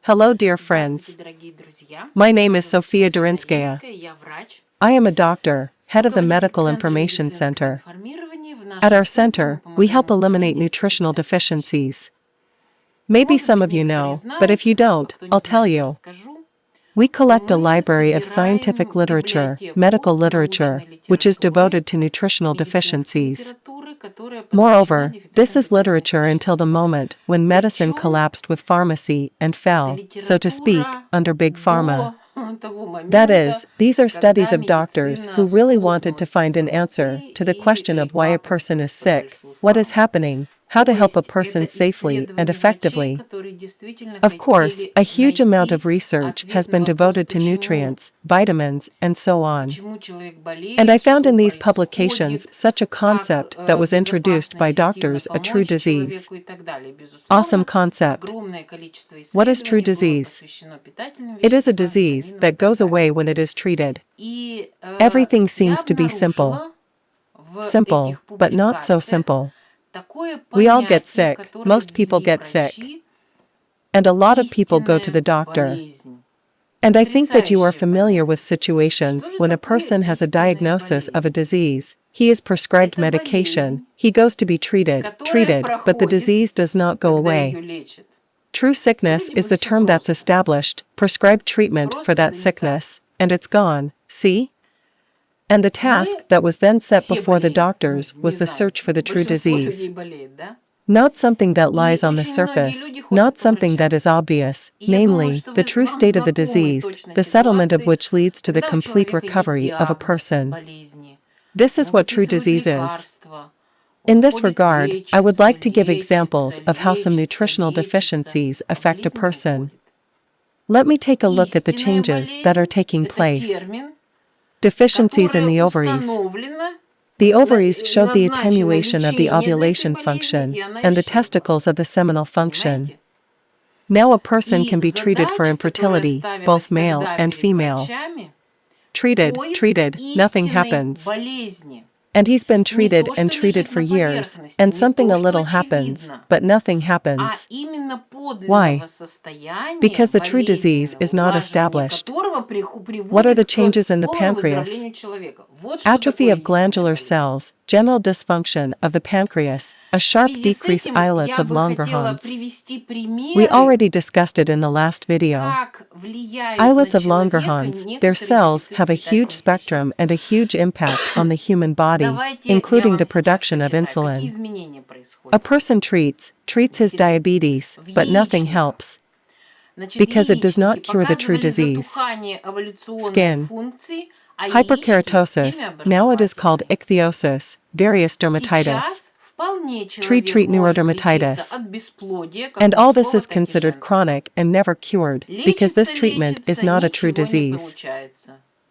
Hello, dear friends. My name is Sofya Dorinskaya. I am a doctor, head of the Medical Information Center. At our center, we help eliminate nutritional deficiencies. Maybe some of you know, but if you don't, I'll tell you. We collect a library of scientific literature, medical literature, which is devoted to nutritional deficiencies. Moreover, this is literature until the moment when medicine collapsed with pharmacy and fell, so to speak, under Big Pharma. That is, these are studies of doctors who really wanted to find an answer to the question of why a person is sick, what is happening, how to help a person safely and effectively. Of course, a huge amount of research has been devoted to nutrients, vitamins, and so on. And I found in these publications such a concept that was introduced by doctors, a true disease. Awesome concept. What is true disease? It is a disease that goes away when it is treated. Everything seems to be simple. Simple, but not so simple. We all get sick, most people get sick. And a lot of people go to the doctor. And I think that you are familiar with situations when a person has a diagnosis of a disease, he is prescribed medication, he goes to be treated, but the disease does not go away. True sickness is the term that's established, prescribed treatment for that sickness, and it's gone, see? And the task that was then set before the doctors was the search for the true disease. Not something that lies on the surface, not something that is obvious, namely, the true state of the diseased, the settlement of which leads to the complete recovery of a person. This is what true disease is. In this regard, I would like to give examples of how some nutritional deficiencies affect a person. Let me take a look at the changes that are taking place. Deficiencies in the ovaries. The ovaries showed the attenuation of the ovulation function and the testicles of the seminal function. Now a person can be treated for infertility, both male and female. Treated, nothing happens. And he's been treated and treated for years, and something a little happens, but nothing happens. Why? Because the true disease is not established. What are the changes in the pancreas? Atrophy of glandular cells, general dysfunction of the pancreas, a sharp decrease islets of Langerhans. We already discussed it in the last video. Islets of Langerhans, their cells have a huge spectrum and a huge impact on the human body, including the production of insulin. A person treats his diabetes, but nothing helps. Because it does not cure the true disease. Skin. Hyperkeratosis, now it is called ichthyosis, various dermatitis. Treat neurodermatitis. And all this is considered chronic and never cured, because this treatment is not a true disease.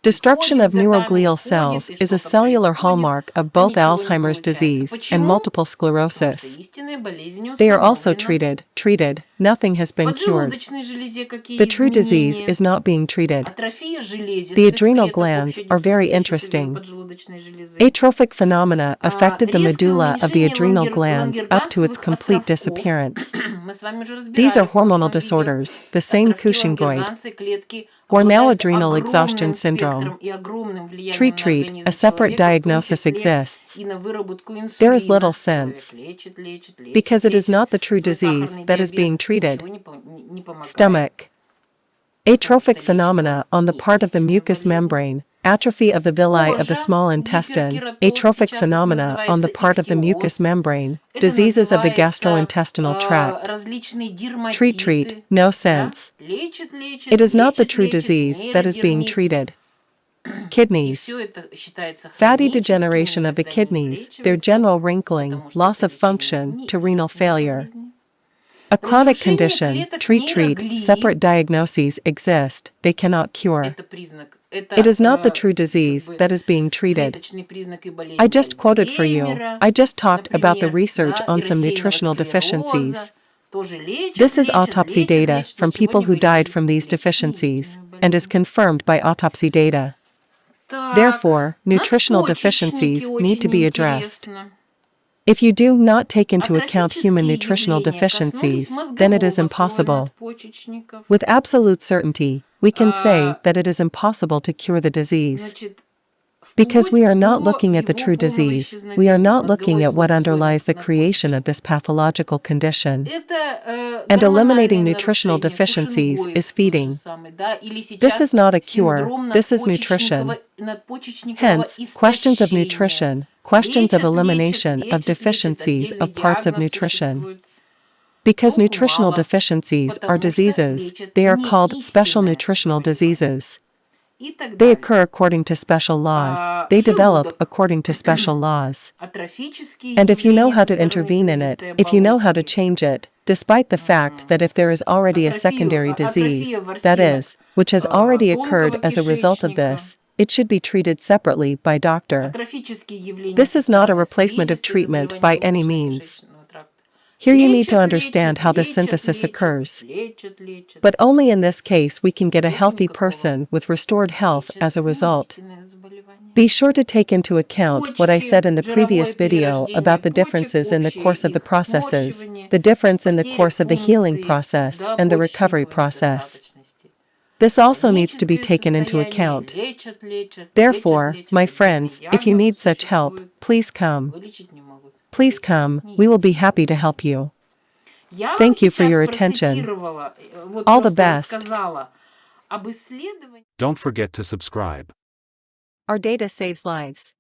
Destruction of neuroglial cells is a cellular hallmark of both Alzheimer's disease and multiple sclerosis. They are also treated, nothing has been cured. The true disease is not being treated. The adrenal glands are very interesting. Atrophic phenomena affected the medulla of the adrenal glands up to its complete disappearance. These are hormonal disorders, the same Cushingoid, or now adrenal exhaustion syndrome. Treat, a separate diagnosis exists. There is little sense, because it is not the true disease that is being treated. Stomach. Atrophic phenomena on the part of the mucous membrane, atrophy of the villi of the small intestine, atrophic phenomena on the part of the mucous membrane, diseases of the gastrointestinal tract. Treat, no sense. It is not the true disease that is being treated. Kidneys. Fatty degeneration of the kidneys, their general wrinkling, loss of function, to renal failure. A chronic condition, treat, separate diagnoses exist, they cannot cure. It is not the true disease that is being treated. I just quoted for you, I just talked about the research on some nutritional deficiencies. This is autopsy data from people who died from these deficiencies, and is confirmed by autopsy data. Therefore, nutritional deficiencies need to be addressed. If you do not take into account human nutritional deficiencies, then it is impossible. With absolute certainty, we can say that it is impossible to cure the disease. Because we are not looking at the true disease, we are not looking at what underlies the creation of this pathological condition. And eliminating nutritional deficiencies is feeding. This is not a cure, this is nutrition. Hence, questions of nutrition, questions of elimination of deficiencies of parts of nutrition. Because nutritional deficiencies are diseases, they are called special nutritional diseases. They occur according to special laws, they develop according to special laws. And if you know how to intervene in it, if you know how to change it, despite the fact that if there is already a secondary disease, that is, which has already occurred as a result of this, it should be treated separately by doctor. This is not a replacement of treatment by any means. Here you need to understand how this synthesis occurs. But only in this case we can get a healthy person with restored health as a result. Be sure to take into account what I said in the previous video about the differences in the course of the processes, the difference in the course of the healing process and the recovery process. This also needs to be taken into account. Therefore, my friends, if you need such help, please come. Please come, we will be happy to help you. Thank you for your attention. All the best. Don't forget to subscribe. Our data saves lives.